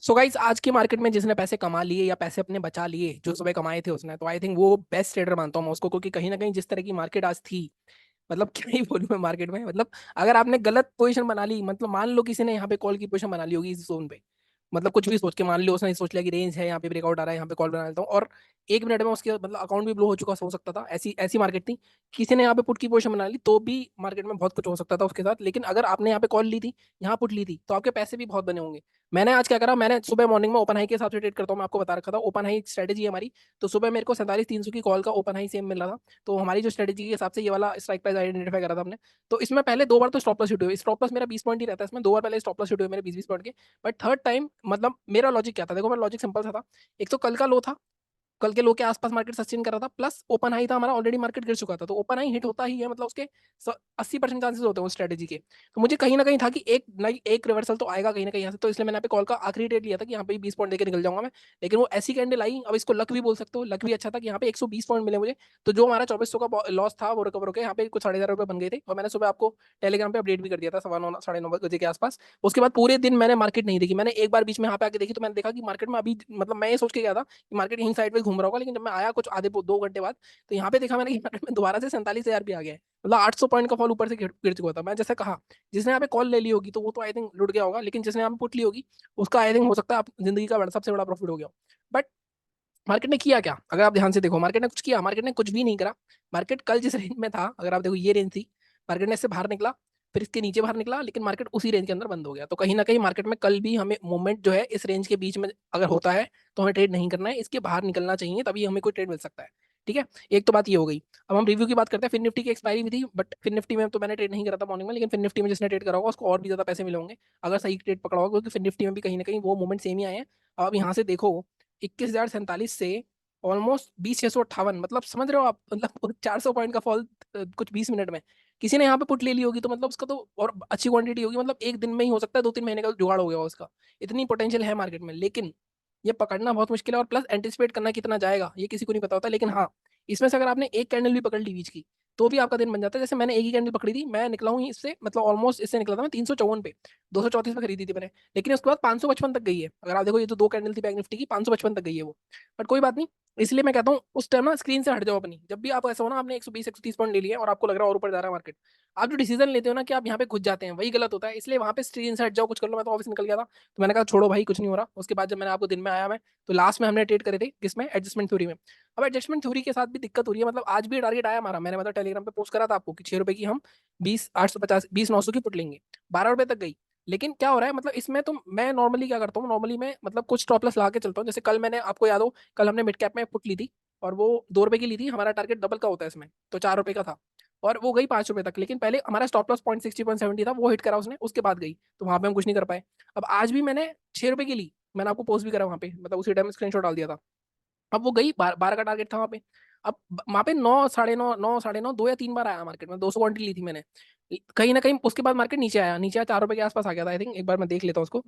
So guys, आज की market में जिसने पैसे कमा लिए या पैसे अपने बचा लिए जो सुबह कमाए थे उसने, तो आई थिंक वो बेस्ट ट्रेडर मानता हूँ मैं उसको, क्योंकि कहीं ना कहीं जिस तरह की मार्केट आज थी, मतलब क्या ही बोलूं मैं मार्केट में। मतलब अगर आपने गलत पोजीशन बना ली, मतलब मान लो किसी ने यहाँ पे कॉल की पोजीशन बना ली होगी इस जोन पे, मतलब कुछ भी सोच के, मान लो उसने सोच लिया कि रेंज है यहाँ पे, ब्रेकआउट आ रहा है यहाँ पे, कॉल बना लेता हूँ, और 1 मिनट में उसके मतलब अकाउंट भी ब्लो हो चुका हो सकता था। ऐसी ऐसी मार्केट थी। किसी ने यहाँ पे पुट की पोजीशन बना ली तो भी मार्केट में बहुत कुछ हो सकता था उसके साथ। लेकिन अगर आपने यहाँ पे कॉल ली थी, यहाँ पुट ली थी, तो आपके पैसे भी बहुत बने होंगे। मैंने आज क्या करा, मैंने सुबह मॉर्निंग में ओपन हाई के हिसाब से ट्रेड करता हूँ, मैं आपको बता रखा था, ओपन हाई स्ट्रेटेजी है हमारी। तो सुबह मेरे को 47,300 की कॉल का ओपन हाई सेम मिल रहा था। तो हमारी जो स्ट्रेटेजी के हिसाब से ये वाला स्ट्राइक प्राइस आइडेंटिफाई करा था हमने। तो इसमें पहले 2 बार तो स्टॉप लॉस हिट हुए, स्टॉप लॉस मेरा 20 पॉइंट ही रहता है इसमें, 2 बार पहले स्टॉप लॉस हिट हुए मेरे 20-20 पॉइंट के। बट थर्ड टाइम मतलब मेरा लॉजिक क्या था, देखो मेरा लॉजिक सिंपल सा था। एक तो कल का लो था, कल के लो के आसपास मार्केट सस्टेन कर रहा था, प्लस ओपन हाई था हमारा, ऑलरेडी मार्केट गिर चुका था, तो ओपन हाई हिट होता ही है, मतलब उसके 80% चांसेस होते हैं उस स्ट्रेटेजी के। तो मुझे कहीं ना कहीं था कि एक नहीं एक रिवर्सल तो आएगा कहीं ना कहीं यहाँ से, तो इसलिए मैंने यहाँ पे कॉल का आखिरी ट्रेड लिया था कि यहाँ पे 20 पॉइंट देकर निकल जाऊंगा मैं। लेकिन वो ऐसी कैंडल आई, अब इसको लक भी बोल सकते हो, लक भी अच्छा था कि यहाँ पे 120 पॉइंट मिले मुझे। तो जो हमारा 2400 का लॉस था वो रिकवर होकर यहाँ पे कुछ 11,500 बन गए थे, और मैंने सुबह आपको टेलीग्राम पे अपडेट भी कर दिया था 9:15 9:30 बजे के आसपास। उसके बाद पूरे दिन मैंने मार्केट नहीं देखी, मैंने एक बार बीच में यहाँ पे आके देखी, तो मैंने देखा कि मार्केट में अभी मतलब मैं ये सोच के गया था कि मार्केट यहीं साइड पे घूम रहा होगा, लेकिन जब मैं आया कुछ आधे 2 घंटे बाद, तो यहाँ पे देखा मैंने कि मार्केट में दोबारा से 47,000 भी आ गया है। मतलब 800 पॉइंट का फॉल ऊपर से गिर गिर चुका था। मैं जैसे कहा, जिसने यहाँ पे कॉल ले ली होगी तो वो तो आई थिंक लुट गया होगा, लेकिन जिसने यहाँ पे पुट ली होगी उसका आई थिंक हो सकता है जिंदगी का सबसे बड़ा प्रॉफिट हो गया हो। बट मार्केट ने किया क्या, अगर आप ध्यान से देखो, मार्केट ने कुछ किया? मार्केट ने कुछ भी नहीं करा। मार्केट कल जिस रेंज में था, अगर आप देखो ये रेंज थी, मार्केट ने इससे बाहर निकला, फिर इसके नीचे बाहर निकला, लेकिन मार्केट उसी रेंज के अंदर बंद हो गया। तो कहीं ना कहीं मार्केट में कल भी हमें मूवमेंट जो है इस रेंज के बीच में अगर होता है, तो हमें ट्रेड नहीं करना है, इसके बाहर निकलना चाहिए, तभी हमें कोई ट्रेड मिल सकता है। ठीक है, एक तो बात ये हो गई। अब हम रिव्यू की बात करते हैं। फिर निफ्टी की एक्सपायरी भी थी, बट फिर निफ्टी में तो मैंने ट्रेड नहीं करा था मॉर्निंग में, लेकिन फिर निफ्टी में जिसने ट्रेड करा होगा उसको और भी ज्यादा पैसे मिले होंगे अगर सही ट्रेड पकड़ा होगा, क्योंकि फिर निफ्टी में भी कहीं ना कहीं वो मूवमेंट सेम ही आए हैं। अब यहाँ से देखो, 21,047 से ऑलमोस्ट 20,658, मतलब समझ रहे हो आप, मतलब 400 पॉइंट का फॉल कुछ 20 मिनट में। किसी ने यहाँ पे पुट ले ली होगी तो मतलब उसका तो और अच्छी क्वांटिटी होगी, मतलब एक दिन में ही हो सकता है 2-3 महीने का जुगाड़ हो गया होगा उसका। इतनी पोटेंशियल है मार्केट में, लेकिन ये पकड़ना बहुत मुश्किल है, और प्लस एंटिसिपेट करना कितना जाएगा ये किसी को नहीं पता होता। लेकिन हाँ, इसमें से अगर आपने एक कैंडल भी पकड़ ली बीच की, तो भी आपका दिन बन जाता है। जैसे मैंने एक ही कैंडल पकड़ी थी, मैं निकला हूँ इससे, मतलब ऑलमोस्ट इससे निकला था मैं 354 पे, 234 पे खरीदी थी मैंने, लेकिन उसके बाद 555 तक गई है। अगर आप देखो, ये जो 2 कैंडल थी बैंक निफ्टी की, 555 तक गई है वो। बट कोई बात नहीं, इसलिए मैं कहता हूँ उस टाइम ना स्क्रीन से हट जाओ अपनी। जब भी आप ऐसा हो ना, आपने 120-130 पॉइंट ले लिया और आपको लग रहा है और ऊपर जा रहा है मार्केट, आप जो डिसीजन लेते हो ना कि आप यहाँ पे घुस जाते हैं, वही गलत होता है। इसलिए वहां पे स्क्रीन से हट जाओ, कुछ कर लो। मैं तो ऑफिस निकल गया था, तो मैंने कहा छोड़ो भाई, कुछ नहीं हो रहा। उसके बाद जब मैंने आपको दिन में आया मैं, तो लास्ट में हमने ट्रेड करे थे किसमें, एडजस्टमेंट थ्योरी में। अब एडजस्टमेंट थ्योरी के साथ भी दिक्कत हो रही है, मतलब आज भी टारगेट आया हमारा, मैंने मतलब टेलीग्राम पे पोस्ट करा था आपको कि 6 रुपए की हम 20,850 20,900 की पुट लेंगे, 12 रुपए तक गई। लेकिन क्या हो रहा है, मतलब इसमें तो मैं नॉर्मली क्या करता हूँ, नॉर्मली मैं मतलब कुछ स्टॉप लॉस लगा के चलता हूँ। जैसे कल मैंने, आपको याद हो, कल हमने मिड कैप में पुट ली थी, और वो 2 रुपए की ली थी। हमारा टारगेट डबल का होता है इसमें, तो 4 रुपए का था, और वो गई 5 रुपए तक। लेकिन पहले हमारा स्टॉप लॉस 0.60 0.70 था, वो हिट करा उसने, उसके बाद गई, तो वहां पे हम कुछ नहीं कर पाए। अब आज भी मैंने 6 रुपए की ली, मैंने आपको पोस्ट भी करा वहां पे, मतलब उसी टाइम स्क्रीनशॉट डाल दिया था। अब वो गई, 12 का टारगेट था वहां पे। अब वहां पे 9 9:30 9 9:30 2 या 3 बार आया मार्केट में, 200 क्वांटिटी ली थी मैंने। कहीं ना कहीं उसके बाद मार्केट नीचे आया, नीचे आया 4 रुपए के आसपास आ गया था आई थिंक, एक बार मैं देख लेता हूँ उसको।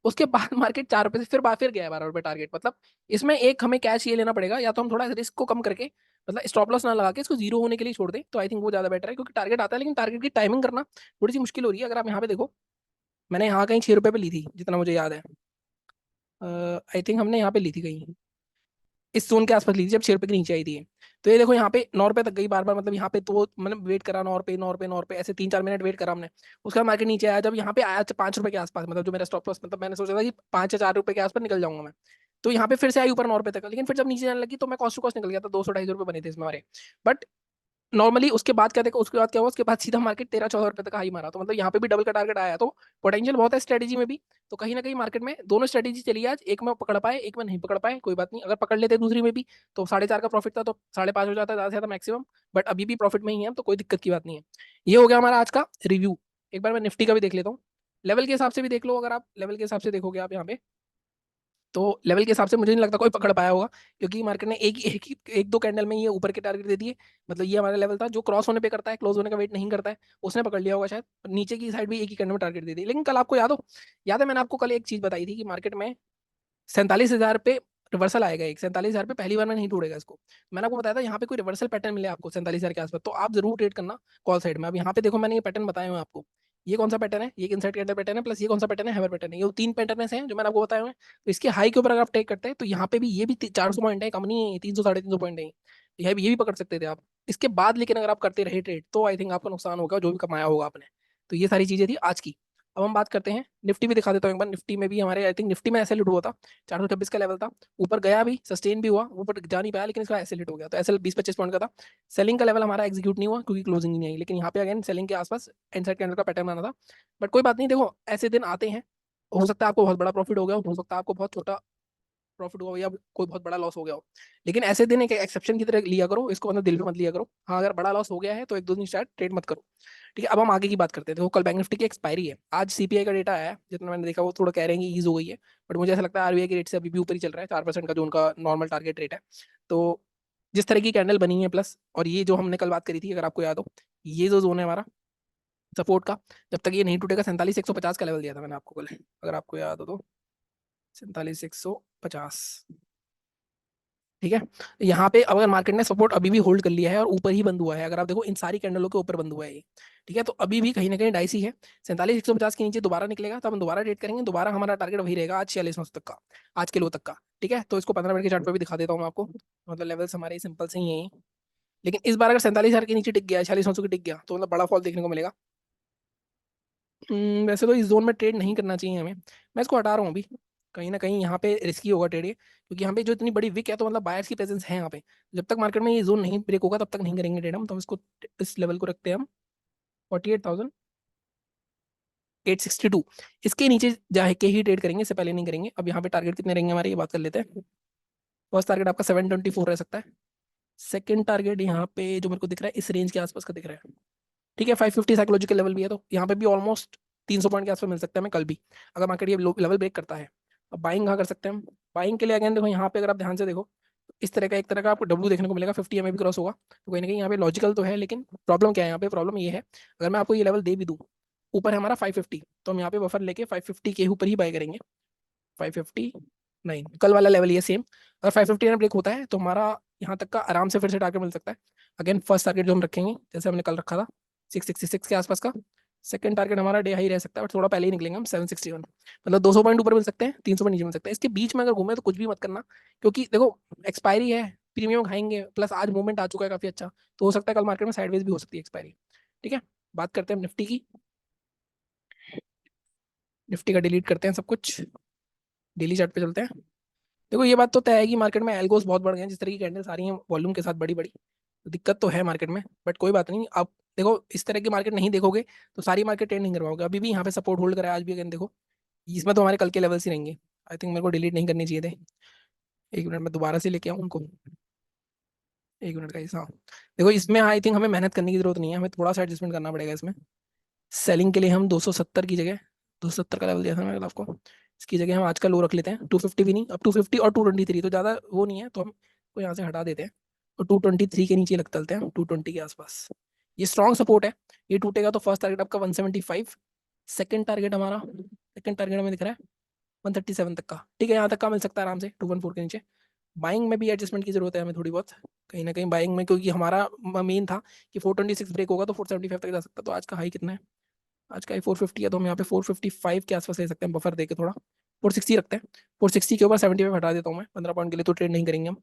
उसके बाद मार्केट 4 रुपए से फिर गया है 12 रुपए टारगेट। मतलब इसमें एक हमें कैश ये लेना पड़ेगा, या तो हम थोड़ा रिस्क को कम करके, मतलब स्टॉप लॉस ना लगा के इसको जीरो होने के लिए छोड़ दें, तो आई थिंक वो ज्यादा बेटर है। क्योंकि टारगेट आता है, लेकिन टारगेट की टाइमिंग करना थोड़ी सी मुश्किल हो रही है। अगर आप यहाँ पे देखो, मैंने यहाँ कहीं 6 रुपए पे ली थी जितना मुझे याद है, आई थिंक हमने यहाँ पे ली थी कहीं इस जोन के आसपास ली थी, जब 6 रुपए के नीचे आई थी ये। तो ये देखो यहाँ पे 9 रुपए तक गई बार बार, मतलब यहाँ पे तो मतलब वेट करा, 9 रुपए 9 रुपए 9 रुपए, ऐसे 3-4 मिनट वेट करा हमने। उसका मार्केट नीचे आया, जब यहाँ पे आया 5 रुपए के आसपास, मतलब जो मेरा स्टॉप लॉस, मतलब मैंने सोचा था कि 5 या 4 रुपए के आसपास निकल जाऊंगा मैं। तो यहाँ पे फिर से आई ऊपर 9 रुपए तक, लेकिन फिर जब नीचे जाने लगी तो मैं कॉस्ट टू कॉस्ट निकल गया था, 200-250 रुपए बने थे इसमें हमारे। बट नॉर्मली उसके बाद क्या देखो, उसके बाद क्या हुआ, उसके बाद सीधा मार्केट 13-14 रुपए तक हाई मारा, तो मतलब यहाँ पे भी डबल का टारगेट आया। तो पोटेंशियल बहुत है स्ट्रेटेजी में भी। तो कहीं ना कहीं मार्केट में दोनों स्ट्रेटेजी चली आज, एक में पकड़ पाए, एक में नहीं पकड़ पाए, कोई बात नहीं। अगर पकड़ लेते दूसरी में भी, तो 4.5 का प्रॉफिट था, तो 5.5 हो जाता है ज्यादा से ज्यादा मैक्सिमम। बट अभी भी प्रॉफिट में ही है हम, तो कोई दिक्कत की बात नहीं है। ये हो गया हमारा आज का रिव्यू। एक बार मैं निफ्टी का भी देख लेता हूँ, लेवल के हिसाब से भी देख लो। अगर आप लेवल के हिसाब से देखोगे आप यहाँ पे, तो लेवल के हिसाब से मुझे नहीं लगता कोई पकड़ पाया होगा, क्योंकि मार्केट ने एक दो कैंडल में ये ऊपर के टारगेट दे दिए। मतलब ये हमारा लेवल था, जो क्रॉस होने पे करता है, क्लोज होने का वेट नहीं करता है, उसने पकड़ लिया होगा शायद। नीचे की साइड भी एक ही कैंडल में टारगेट दे दी। लेकिन कल आपको याद हो, याद है मैंने आपको कल एक चीज बताई थी कि मार्केट में 47,000 पे रिवर्सल आएगा, एक 47,000 पे पहली बार में नहीं तोड़ेगा इसको। मैंने आपको बताया था यहाँ पे कोई रिवर्सल पैटर्न मिले आपको 47,000 के आसपास, तो आप जरूर ट्रेड करना कॉल साइड में। अब यहाँ पे देखो, मैंने ये पैटर्न बताए हुए हैं आपको, ये कौन सा पैटर्न है, ये इनसाइड कैंडल पैटर्न है, प्लस ये कौन सा पैटर्न है, हैमर पैटर्न है। ये 3 पैटर्न हैं जो मैंने आपको बताए हुए हैं। तो इसके हाई के ऊपर अगर आप टेक करते हैं तो यहाँ पे भी ये भी 400 पॉइंट है, कम नहीं है, 300 350 पॉइंट है। ये भी पकड़ सकते थे आप इसके बाद, लेकिन अगर आप करते रहे ट्रेड तो आई थिंक आपका नुकसान होगा जो भी कमाया होगा आपने। तो ये सारी चीजें थी आज की। अब हम बात करते हैं निफ्टी भी दिखा देता हूँ एक बार। निफ्टी में भी हमारे आई थिंक निफ्टी में ऐसे लुट हुआ था, 426 का लेवल था, ऊपर गया भी, सस्टेन भी हुआ, ऊपर जा नहीं पाया, लेकिन इसका ऐसे लिट हो गया। तो ऐसे 20-25 पॉइंट का था। सेलिंग का लेवल हमारा एग्जीक्यूट नहीं हुआ क्योंकि क्लोजिंग नहीं आई, लेकिन यहाँ पे अगेन सेलिंग के आसपास इनसाइड कैंडल का पैटर्न बना था। बट कोई बात नहीं, देखो ऐसे दिन आते हैं, हो सकता है आपको बहुत बड़ा प्रॉफिट हो गया हो सकता है आपको बहुत छोटा प्रॉफिट हुआ या कोई बहुत बड़ा लॉस हो गया हो। लेकिन ऐसे दिन एक एक्सेप्शन की तरह लिया करो इसको, मतलब दिल पे मत लिया करो। हाँ, अगर बड़ा लॉस हो गया है तो एक दो दिन शायद ट्रेड मत करो। ठीक है, अब हम आगे की बात करते हैं। देखो कल बैंक निफ्टी की एक्सपायरी है, आज सीपीआई का डेटा आया है, जितना मैंने देखा वो थोड़ा कह रहे हैं कि ईज हो गई है। बट मुझे ऐसा लगता है आरबीआई के रेट से अभी भी ऊपर ही चल रहा है, 4% का जो उनका नॉर्मल टारगेट रेट है। तो जिस तरह की कैंडल बनी है प्लस, और ये जो हमने कल बात करी थी अगर आपको याद हो, ये जो जोन है हमारा सपोर्ट का, जब तक ये नहीं टूटेगा, 47,150 का लेवल दिया था मैंने आपको कल, अगर आपको याद हो तो, 47,150। ठीक है, यहाँ पे अगर मार्केट ने सपोर्ट अभी भी होल्ड कर लिया है और ऊपर ही बंद हुआ है, अगर आप देखो इन सारी कैंडलों के ऊपर बंद हुआ है ये। ठीक है, तो अभी भी कहीं ना कहीं डाइसी है। 47,150 के नीचे दोबारा निकलेगा तो हम दोबारा ट्रेड करेंगे, दोबारा हमारा टारगेट वही रहेगा आज 46 तक का, आज के लो तक का। ठीक है, तो इसको 15 मिनट के चार्ट पर भी दिखा देता हूँ मैं आपको, मतलब लेवल्स हमारे सिंपल से ही हैं। लेकिन इस बार अगर 47,000 के नीचे टिक गया, 46,900 के टिक गया, तो मतलब बड़ा फॉल देखने को मिलेगा। वैसे तो इस जोन में ट्रेड नहीं करना चाहिए हमें, मैं इसको हटा रहा हूँ अभी। कहीं ना कहीं यहाँ पे रिस्की होगा ट्रेड ये, क्योंकि यहाँ पे जो इतनी बड़ी विक है, तो मतलब बायर्स की प्रेजेंस है यहाँ पे। जब तक मार्केट में ये जोन नहीं ब्रेक होगा तब तक नहीं करेंगे ट्रेड हम। तो हम इसको इस लेवल को रखते हैं हम 48,862। इसके नीचे जाके ही ट्रेड करेंगे, इससे पहले नहीं करेंगे। अब यहाँ पे टारगेट कितने रहेंगे हमारे, ये बात कर लेते हैं। फर्स्ट टारगेट आपका 724 रह सकता है। सेकंड टारगेट यहाँ पे जो मेरे को दिख रहा है इस रेंज के आसपास का दिख रहा है। ठीक है, 550 साइकोलॉजिकल लेवल भी है, तो यहाँ पे भी ऑलमोस्ट 300 पॉइंट के आसपास मिल सकता है हमें कल भी, अगर मार्केट ये लेवल ब्रेक करता है। अब बाइंग कहाँ कर सकते हैं हम, बाइंग के लिए अगेन देखो यहाँ पे अगर आप ध्यान से देखो, तो इस तरह का एक तरह का आपको डब्ल्यू देखने को मिलेगा, 50 एमए भी क्रॉस होगा। तो कहीं ना कहीं यहाँ पे लॉजिकल तो है, लेकिन प्रॉब्लम क्या है यहाँ पे, प्रॉब्लम ये है, अगर मैं आपको ये लेवल दे भी दूँ, ऊपर है हमारा 550, तो हम यहाँ पे बफर लेके 550 के ऊपर ही बाय करेंगे। 550 नहीं, कल वाला लेवल ये सेम, अगर 550 ब्रेक होता है तो हमारा यहाँ तक का आराम से फिर से टारगेट मिल सकता है। अगेन फर्स्ट टारगेट जो हम रखेंगे जैसे हमने कल रखा था 666 के आसपास का। सेकंड टारगेट हमारा डे हाई रह सकता है, बट थोड़ा पहले ही निकलेंगे हम 761, मतलब 200 पॉइंट ऊपर मिल सकते हैं, 300 पॉइंट नीचे मिल सकते हैं। इसके बीच में अगर घूमे तो कुछ भी मत करना, क्योंकि देखो एक्सपायरी है, प्रीमियम खाएंगे, प्लस आज मूवमेंट आ चुका है काफी अच्छा, तो हो सकता है कल मार्केट में साइडवेज भी हो सकती है एक्सपायरी। ठीक है, बात करते हैं निफ्टी की। निफ्टी का डिलीट करते हैं सब कुछ, डेली चार्ट पे चलते हैं। देखो ये बात तो तय है कि मार्केट में एल्गोस बहुत बढ़ गए हैं, जिस तरह की कैंडल्स आ रही हैं वॉल्यूम के साथ बड़ी बड़ी, तो दिक्कत तो है मार्केट में, बट कोई बात नहीं। आप देखो इस तरह की मार्केट नहीं देखोगे तो सारी मार्केट ट्रेड नहीं करवाओगे। अभी भी यहाँ पे सपोर्ट होल्ड करा है आज भी, अगेन देखो इसमें तो हमारे कल के लेवल्स ही रहेंगे। आई थिंक मेरे को डिलीट नहीं करनी चाहिए थे। एक मिनट में दोबारा से लेके आऊँ उनको, एक मिनट का हाँ। देखो इसमें आई थिंक हमें मेहनत करने की जरूरत नहीं है, हमें थोड़ा सा एडजस्टमेंट करना पड़ेगा इसमें। सेलिंग के लिए हम 270 की जगह, 270 का लेवल दिया था मैंने आपको, इसकी जगह हम आज का लो रख लेते हैं, 250 भी नहीं, अब 250 और 223 तो ज़्यादा वो नहीं है, तो हम को यहाँ से हटा देते हैं। तो 223 के नीचे लग चलते हैं, 220 के आसपास। ये स्ट्रॉन्ग सपोर्ट है, ये टूटेगा तो फर्स्ट टारगेट आपका 175, सेकंड टारगेट हमारा, सेकंड टारगेट हमें दिख रहा है 137 तक का। ठीक है, यहाँ तक का मिल सकता है आराम से 214 के नीचे। बाइंग में भी एडजस्टमेंट की जरूरत है हमें थोड़ी बहुत, कहीं ना कहीं बाइंग में, क्योंकि हमारा मेन था कि 426 ब्रेक होगा तो 475 तक जा सकता है। तो आज का हाई कितना है, आज का 450 है, तो हम यहाँ पे 455 के आसपास ले सकते हैं, बफर देके थोड़ा 460 रखते हैं। 460 के ऊपर 75 हटा देता हूँ मैं, 15 पॉइंट के लिए तो ट्रेड नहीं करेंगे हम।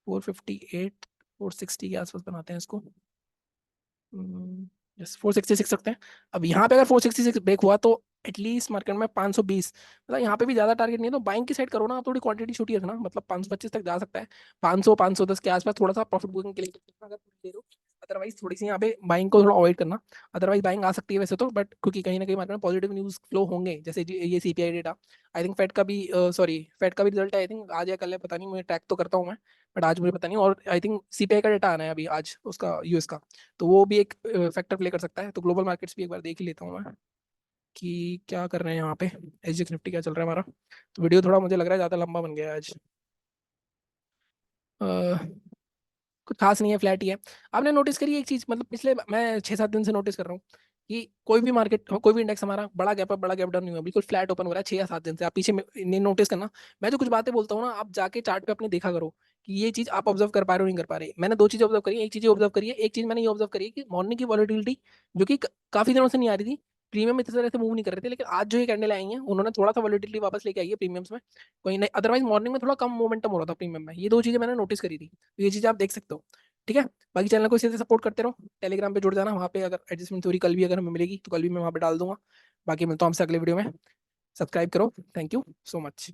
458 460 के आसपास बनाते हैं इसको, यस 466 रखते हैं। अब यहाँ पे अगर 466 ब्रेक हुआ तो एटलीस्ट मार्केट में 520, मतलब यहाँ पे भी ज्यादा टारगेट नहीं है, तो बाइंग की साइड करो ना आप, थोड़ी क्वांटिटी छोटी रखना, मतलब 525 तक जा सकता है, 500 510 के आसपास थोड़ा सा प्रॉफिट बुकिंग के लिए अगर दे दो। अदरवाइज थोड़ी सी यहाँ पे बाइंग को थोड़ा अवॉइड करना। अदरवाइज बाइंग आ सकती है वैसे तो, बट क्योंकि कहीं ना कहीं मार्केट में पॉजिटिव न्यूज फ्लो होंगे, जैसे ये CPI data, I think Fed का भी सॉरी फेड का भी रिजल्ट है, आई थिंक आज या कल है, पता नहीं, मैं ट्रैक तो करता हूँ मैं, बट आज मुझे पता नहीं। और आई थिंक सीपीआई का डेटा आना है अभी आज उसका, यूएस का, तो वो भी एक फैक्टर प्ले कर सकता है। तो ग्लोबल मार्केट्स भी एक बार देख ही लेता हूँ मैं कि क्या कर रहे हैं यहाँ पे, एसजीएक्स निफ्टी क्या चल रहा है हमारा। तो वीडियो थोड़ा मुझे लग रहा है ज़्यादा लंबा बन गया है आज। अ, कुछ खास नहीं है, फ्लैट ही है। आपने नोटिस करी एक चीज़, मतलब पिछले मैं 6-7 दिन से नोटिस कर रहा हूँ कि कोई भी मार्केट, कोई भी इंडेक्स हमारा बड़ा गैप अप बड़ा गैप डाउन नहीं हुआ, बिल्कुल फ्लैट ओपन हो रहा है 6 या 7 दिन से। आप पीछे नहीं नोटिस करना, मैं जो कुछ बातें बोलता हूँ ना, आप जाके चार्ट पे अपने देखा करो कि ये चीज़ आप ऑब्जर्व कर पा रहे हो नहीं कर पा रहे। मैंने दो चीज़ें ऑब्जर्व करी है, एक चीज़ ऑब्जर्व करी है, एक चीज़ मैंने ये ऑब्जर्व करी है कि मॉर्निंग की वॉलिटिलिटी जो कि काफ़ी दिनों से नहीं आ रही थी, प्रीमियम इस तरह से मूव नहीं कर रहे थे, लेकिन आज जो ये कैंडल आई है उन्होंने थोड़ा सा वॉलिटिलिटी वापस लेके आई है प्रीमियम्स में, कोई नहीं, अदरवाइज मॉर्निंग में थोड़ा कम मोमेंटम हो रहा था प्रीमियम में। ये दो चीजें मैंने नोटिस करी थी, तो ये चीजें आप देख सकते हो। ठीक है, बाकी चैनल को इसी तरह सपोर्ट करते रहो, टेलीग्राम पे जुड़ जाना, वहाँ पे अगर एडजस्टमेंट थ्योरी कल भी अगर हमें मिलेगी तो कल भी मैं वहाँ पे डाल दूंगा। बाकी मिलता हूँ हमसे अगले वीडियो में, सब्सक्राइब करो, थैंक यू सो मच।